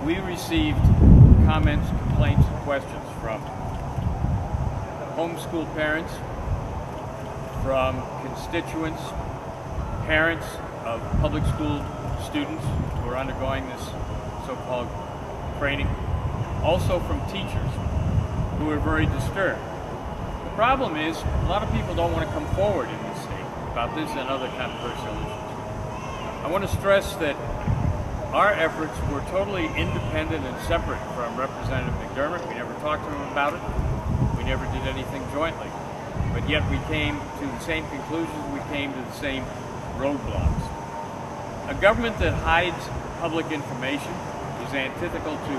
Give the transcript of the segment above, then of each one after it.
we received comments, complaints, and questions from homeschool parents, from constituents, parents of public school students who are undergoing this so-called training, also from teachers who are very disturbed. The problem is a lot of people don't want to come forward in this state about this and other controversial issues. I want to stress that our efforts were totally independent and separate from Representative McDermott. We never talked to him about it. We never did anything jointly. But yet we came to the same conclusions, we came to the same roadblocks. A government that hides public information is antithetical to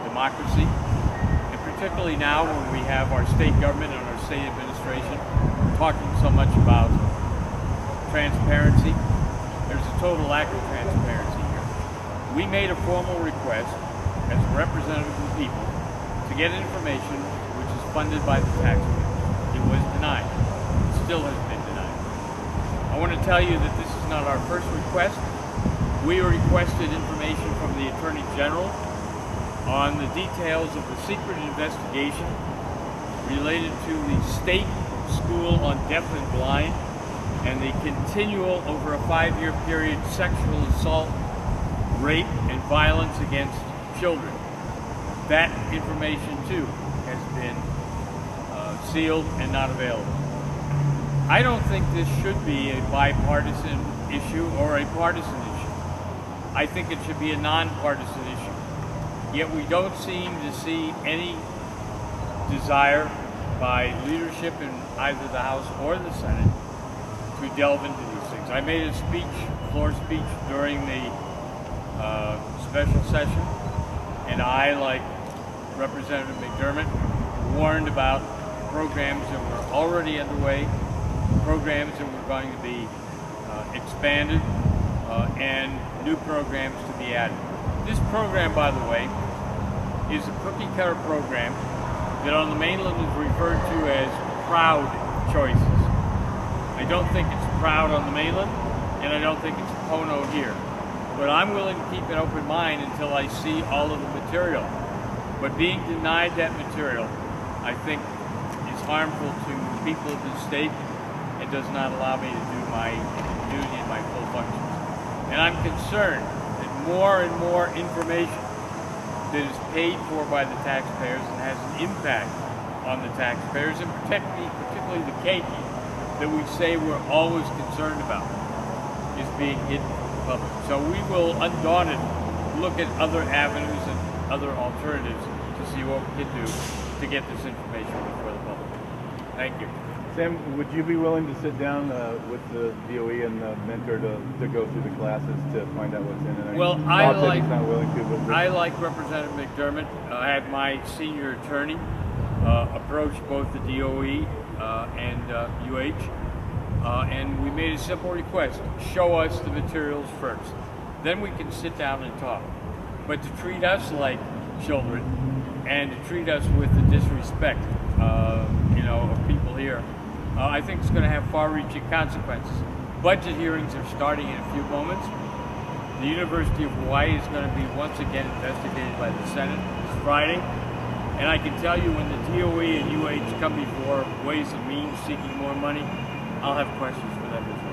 democracy, and particularly now when we have our state government and our state administration talking so much about transparency. There's a total lack of transparency here. We made a formal request as a representative of the people to get information which is funded by the taxpayers. It was denied. It still has been denied. I want to tell you that this is not our first request. We requested information from the Attorney General on the details of the secret investigation related to the state school on deaf and blind and the continual, over a 5-year period, sexual assault, rape, and violence against children. That information, too, has been sealed and not available. I don't think this should be a bipartisan issue or a partisan issue. I think it should be a nonpartisan issue. Yet we don't seem to see any desire by leadership in either the House or the Senate to delve into these things. I made a speech, floor speech, during the special session, and I, like Representative McDermott, warned about programs that were already underway, programs that were going to be expanded, and new programs to be added. This program, by the way, is a cookie-cutter program that on the mainland is referred to as Proud Choices. I don't think it's Proud on the mainland, and I don't think it's Pono here. But I'm willing to keep an open mind until I see all of the material. But being denied that material, I think, is harmful to the people of this state and does not allow me to do my duty and my full functions. And I'm concerned that more and more information that is paid for by the taxpayers and has an impact on the taxpayers, and particularly the keiki that we say we're always concerned about, is being hidden from the public. So we will, undaunted, look at other avenues and other alternatives to see what we can do to get this information before the public. Thank you. Sam, would you be willing to sit down with the DOE and the mentor to go through the classes to find out what's in it? Well, I like Representative McDermott. I had my senior attorney approach both the DOE and UH, and we made a simple request: show us the materials first. Then we can sit down and talk. But to treat us like children and to treat us with the disrespect, of people here, I think it's going to have far-reaching consequences. Budget hearings are starting in a few moments. The University of Hawaii is going to be once again investigated by the Senate this Friday. And I can tell you, when the DOE and UH come before Ways and Means seeking more money, I'll have questions for them as well.